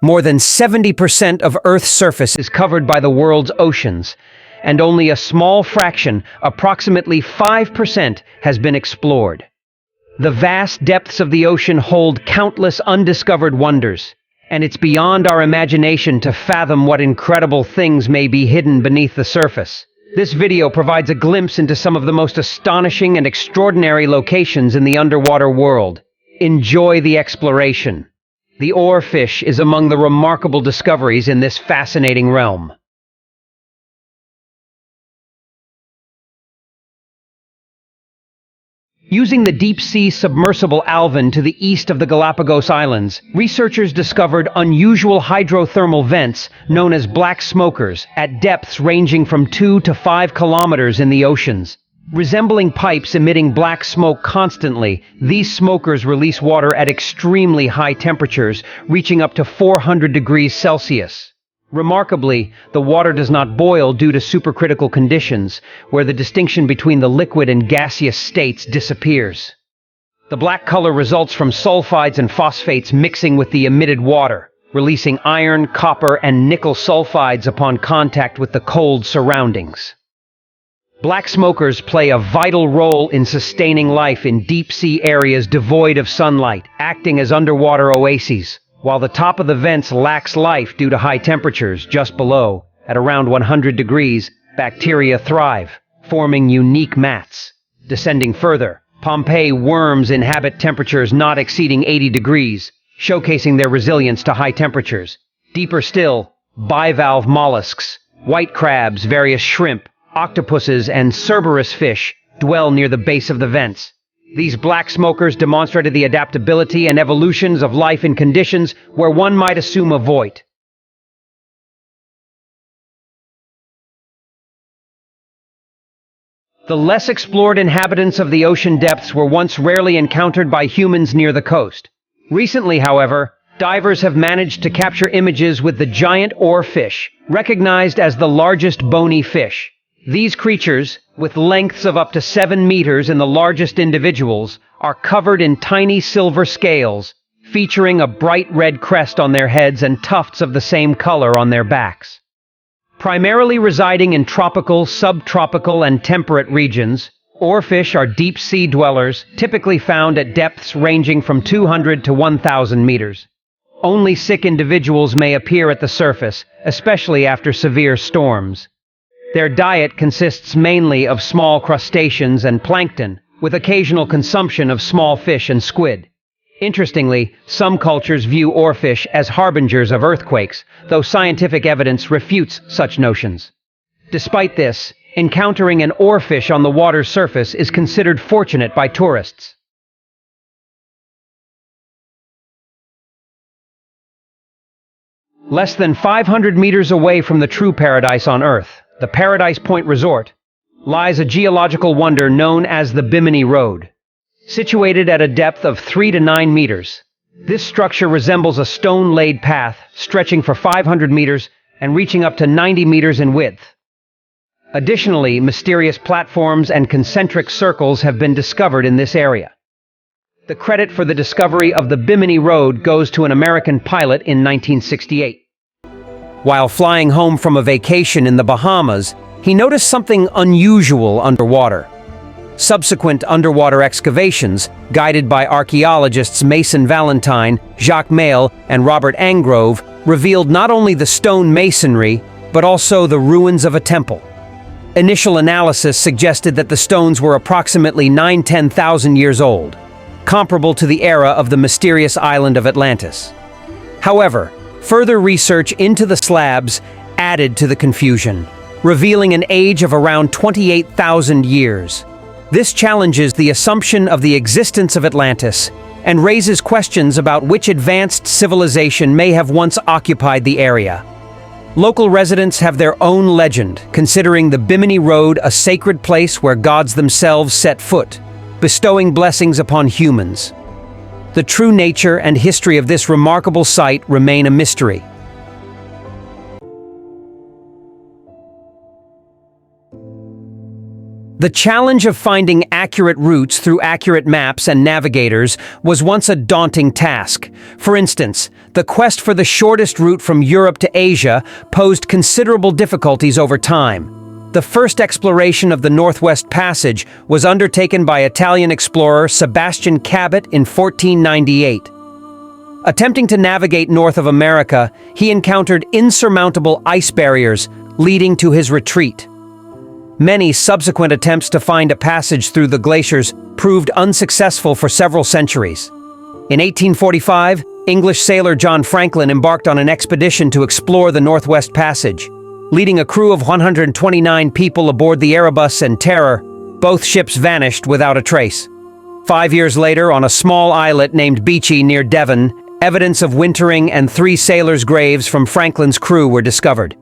More than 70% of Earth's surface is covered by the world's oceans, and only a small fraction, approximately 5%, has been explored. The vast depths of the ocean hold countless undiscovered wonders, and it's beyond our imagination to fathom what incredible things may be hidden beneath the surface. This video provides a glimpse into some of the most astonishing and extraordinary locations in the underwater world. Enjoy the exploration. The oarfish is among the remarkable discoveries in this fascinating realm. Using the deep-sea submersible Alvin to the east of the Galapagos Islands, researchers discovered unusual hydrothermal vents known as black smokers at depths ranging from 2 to 5 kilometers in the oceans. Resembling pipes emitting black smoke constantly, these smokers release water at extremely high temperatures, reaching up to 400 degrees Celsius. Remarkably, the water does not boil due to supercritical conditions, where the distinction between the liquid and gaseous states disappears. The black color results from sulfides and phosphates mixing with the emitted water, releasing iron, copper, and nickel sulfides upon contact with the cold surroundings. Black smokers play a vital role in sustaining life in deep-sea areas devoid of sunlight, acting as underwater oases. While the top of the vents lacks life due to high temperatures, just below, at around 100 degrees, bacteria thrive, forming unique mats. Descending further, Pompeii worms inhabit temperatures not exceeding 80 degrees, showcasing their resilience to high temperatures. Deeper still, bivalve mollusks, white crabs, various shrimp, octopuses, and Cerberus fish dwell near the base of the vents. These black smokers demonstrated the adaptability and evolutions of life in conditions where one might assume a void. The less explored inhabitants of the ocean depths were once rarely encountered by humans near the coast. Recently, however, divers have managed to capture images with the giant oarfish, recognized as the largest bony fish. These creatures, with lengths of up to 7 meters in the largest individuals, are covered in tiny silver scales, featuring a bright red crest on their heads and tufts of the same color on their backs. Primarily residing in tropical, subtropical, and temperate regions, oarfish are deep-sea dwellers, typically found at depths ranging from 200 to 1,000 meters. Only sick individuals may appear at the surface, especially after severe storms. Their diet consists mainly of small crustaceans and plankton, with occasional consumption of small fish and squid. Interestingly, some cultures view oarfish as harbingers of earthquakes, though scientific evidence refutes such notions. Despite this, encountering an oarfish on the water's surface is considered fortunate by tourists. Less than 500 meters away from the true paradise on Earth, the Paradise Point Resort, lies a geological wonder known as the Bimini Road. Situated at a depth of 3 to 9 meters, this structure resembles a stone-laid path stretching for 500 meters and reaching up to 90 meters in width. Additionally, mysterious platforms and concentric circles have been discovered in this area. The credit for the discovery of the Bimini Road goes to an American pilot in 1968. While flying home from a vacation in the Bahamas, he noticed something unusual underwater. Subsequent underwater excavations, guided by archaeologists Mason Valentine, Jacques Mail, and Robert Angrove, revealed not only the stone masonry, but also the ruins of a temple. Initial analysis suggested that the stones were approximately 9–10,000 years old, comparable to the era of the mysterious island of Atlantis. However, further research into the slabs added to the confusion, revealing an age of around 28,000 years. This challenges the assumption of the existence of Atlantis and raises questions about which advanced civilization may have once occupied the area. Local residents have their own legend, considering the Bimini Road a sacred place where gods themselves set foot, bestowing blessings upon humans. The true nature and history of this remarkable site remain a mystery. The challenge of finding accurate routes through accurate maps and navigators was once a daunting task. For instance, the quest for the shortest route from Europe to Asia posed considerable difficulties over time. The first exploration of the Northwest Passage was undertaken by Italian explorer Sebastian Cabot in 1498. Attempting to navigate north of America, he encountered insurmountable ice barriers, leading to his retreat. Many subsequent attempts to find a passage through the glaciers proved unsuccessful for several centuries. In 1845, English sailor John Franklin embarked on an expedition to explore the Northwest Passage. Leading a crew of 129 people aboard the Erebus and Terror, both ships vanished without a trace. 5 years later, on a small islet named Beechey near Devon, evidence of wintering and 3 sailors' graves from Franklin's crew were discovered.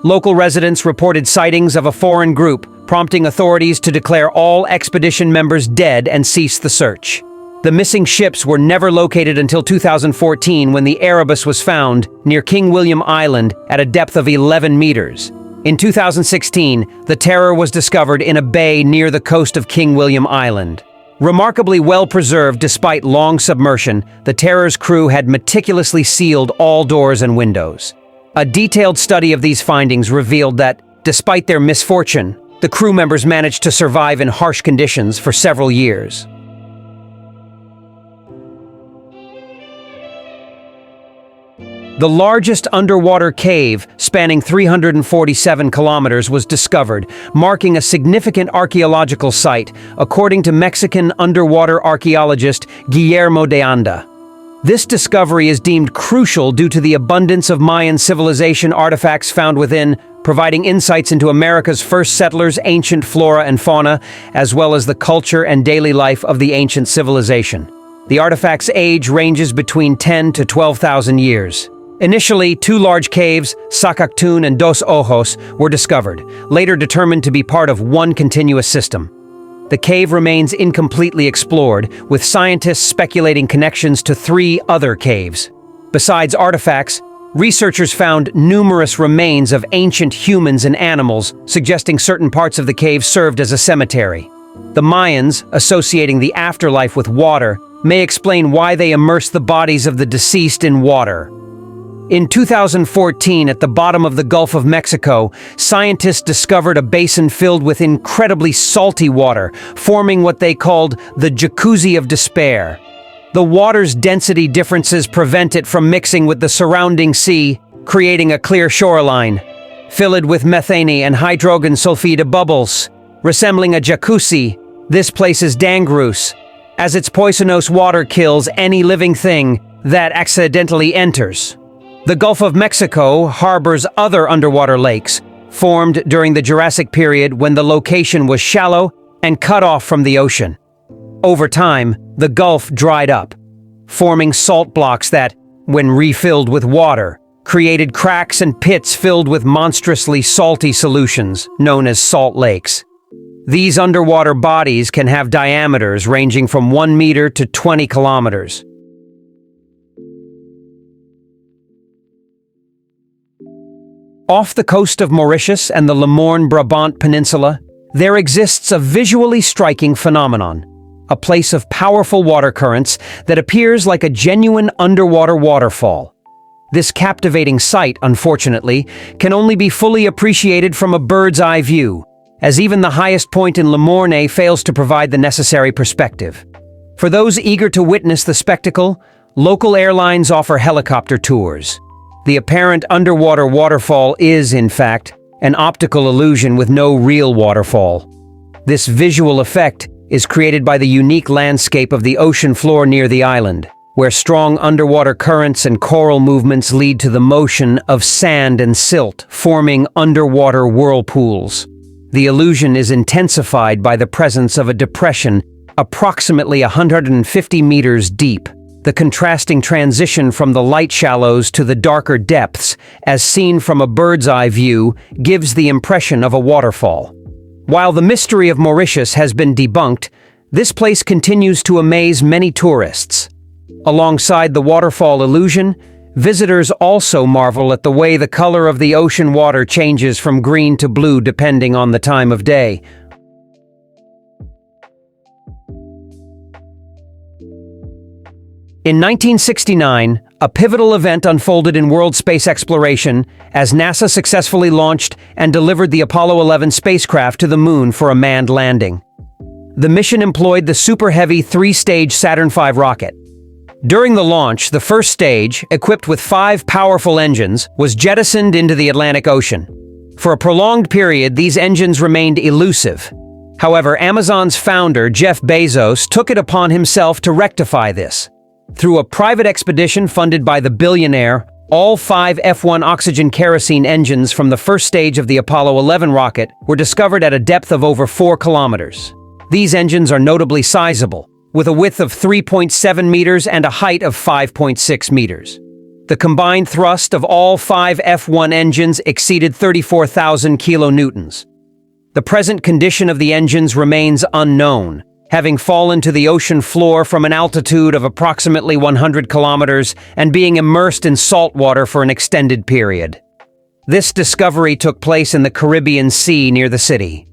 Local residents reported sightings of a foreign group, prompting authorities to declare all expedition members dead and cease the search. The missing ships were never located until 2014 when the Erebus was found near King William Island at a depth of 11 meters. In 2016, the Terror was discovered in a bay near the coast of King William Island. Remarkably well preserved despite long submersion, the Terror's crew had meticulously sealed all doors and windows. A detailed study of these findings revealed that, despite their misfortune, the crew members managed to survive in harsh conditions for several years. The largest underwater cave, spanning 347 kilometers, was discovered, marking a significant archaeological site, according to Mexican underwater archaeologist Guillermo de Anda. This discovery is deemed crucial due to the abundance of Mayan civilization artifacts found within, providing insights into America's first settlers' ancient flora and fauna, as well as the culture and daily life of the ancient civilization. The artifact's age ranges between 10 to 12,000 years. Initially, 2 large caves, Sacactun and Dos Ojos, were discovered, later determined to be part of one continuous system. The cave remains incompletely explored, with scientists speculating connections to 3 other caves. Besides artifacts, researchers found numerous remains of ancient humans and animals, suggesting certain parts of the cave served as a cemetery. The Mayans, associating the afterlife with water, may explain why they immersed the bodies of the deceased in water. In 2014, at the bottom of the Gulf of Mexico, scientists discovered a basin filled with incredibly salty water, forming what they called the Jacuzzi of Despair. The water's density differences prevent it from mixing with the surrounding sea, creating a clear shoreline. Filled with methane and hydrogen sulfide bubbles, resembling a jacuzzi, this place is dangerous, as its poisonous water kills any living thing that accidentally enters. The Gulf of Mexico harbors other underwater lakes, formed during the Jurassic period when the location was shallow and cut off from the ocean. Over time, the Gulf dried up, forming salt blocks that, when refilled with water, created cracks and pits filled with monstrously salty solutions, known as salt lakes. These underwater bodies can have diameters ranging from 1 meter to 20 kilometers. Off the coast of Mauritius and the Le Morne-Brabant Peninsula, there exists a visually striking phenomenon, a place of powerful water currents that appears like a genuine underwater waterfall. This captivating sight, unfortunately, can only be fully appreciated from a bird's-eye view, as even the highest point in Le Morne fails to provide the necessary perspective. For those eager to witness the spectacle, local airlines offer helicopter tours. The apparent underwater waterfall is, in fact, an optical illusion with no real waterfall. This visual effect is created by the unique landscape of the ocean floor near the island, where strong underwater currents and coral movements lead to the motion of sand and silt, forming underwater whirlpools. The illusion is intensified by the presence of a depression approximately 150 meters deep. The contrasting transition from the light shallows to the darker depths, as seen from a bird's-eye view, gives the impression of a waterfall. While the mystery of Mauritius has been debunked, this place continues to amaze many tourists. Alongside the waterfall illusion, visitors also marvel at the way the color of the ocean water changes from green to blue depending on the time of day. In 1969, a pivotal event unfolded in world space exploration as NASA successfully launched and delivered the Apollo 11 spacecraft to the Moon for a manned landing. The mission employed the Super Heavy three-stage Saturn V rocket. During the launch, the first stage, equipped with 5 powerful engines, was jettisoned into the Atlantic Ocean. For a prolonged period, these engines remained elusive. However, Amazon's founder, Jeff Bezos, took it upon himself to rectify this. Through a private expedition funded by the billionaire, all 5 F-1 oxygen kerosene engines from the first stage of the Apollo 11 rocket were discovered at a depth of over 4 kilometers. These engines are notably sizable, with a width of 3.7 meters and a height of 5.6 meters. The combined thrust of all 5 F-1 engines exceeded 34,000 kilonewtons. The present condition of the engines remains unknown, having fallen to the ocean floor from an altitude of approximately 100 kilometers and being immersed in salt water for an extended period. This discovery took place in the Caribbean Sea near the city.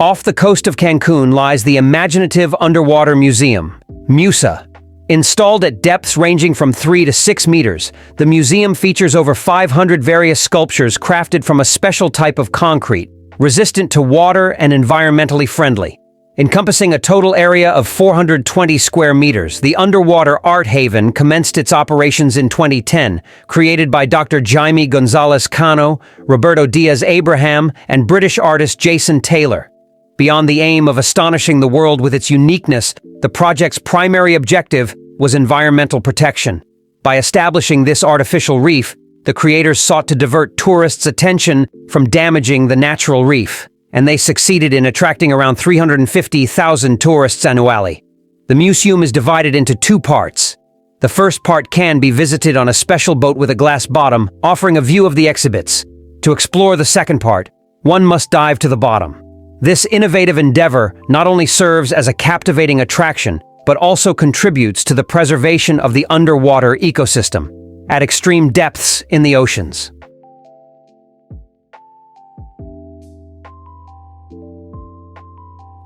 Off the coast of Cancun lies the imaginative underwater museum, MUSA. Installed at depths ranging from 3 to 6 meters, the museum features over 500 various sculptures crafted from a special type of concrete, resistant to water and environmentally friendly. Encompassing a total area of 420 square meters, the underwater art haven commenced its operations in 2010, created by Dr. Jaime Gonzalez Cano, Roberto Diaz-Abraham, and British artist Jason Taylor. Beyond the aim of astonishing the world with its uniqueness, the project's primary objective was environmental protection. By establishing this artificial reef, the creators sought to divert tourists' attention from damaging the natural reef, and they succeeded in attracting around 350,000 tourists annually. The museum is divided into 2 parts. The first part can be visited on a special boat with a glass bottom, offering a view of the exhibits. To explore the second part, one must dive to the bottom. This innovative endeavor not only serves as a captivating attraction, but also contributes to the preservation of the underwater ecosystem at extreme depths in the oceans.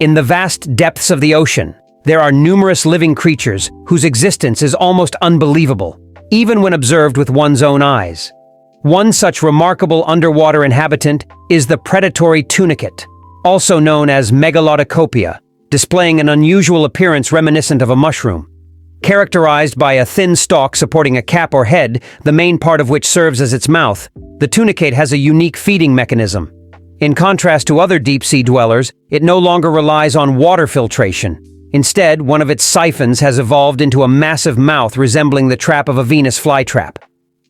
In the vast depths of the ocean, there are numerous living creatures whose existence is almost unbelievable, even when observed with one's own eyes. One such remarkable underwater inhabitant is the predatory tunicate, also known as Megalodicopia, displaying an unusual appearance reminiscent of a mushroom. Characterized by a thin stalk supporting a cap or head, the main part of which serves as its mouth, the tunicate has a unique feeding mechanism. In contrast to other deep-sea dwellers, it no longer relies on water filtration. Instead, one of its siphons has evolved into a massive mouth resembling the trap of a Venus flytrap.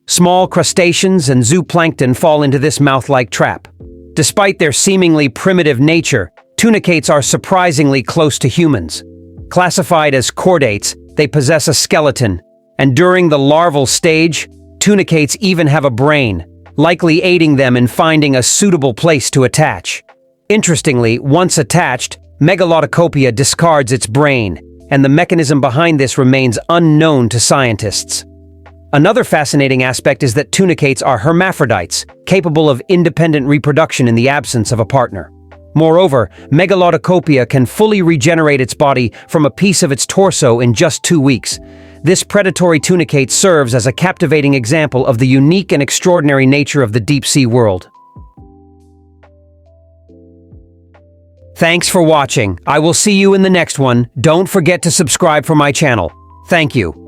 Small crustaceans and zooplankton fall into this mouth-like trap. Despite their seemingly primitive nature, tunicates are surprisingly close to humans. Classified as chordates, they possess a skeleton, and during the larval stage, tunicates even have a brain, likely aiding them in finding a suitable place to attach. Interestingly, once attached, Megalodicopia discards its brain, and the mechanism behind this remains unknown to scientists. Another fascinating aspect is that tunicates are hermaphrodites, capable of independent reproduction in the absence of a partner. Moreover, Megalodicopia can fully regenerate its body from a piece of its torso in just 2 weeks. This predatory tunicate serves as a captivating example of the unique and extraordinary nature of the deep-sea world. Thanks for watching. I will see you in the next one. Don't forget to subscribe for my channel. Thank you.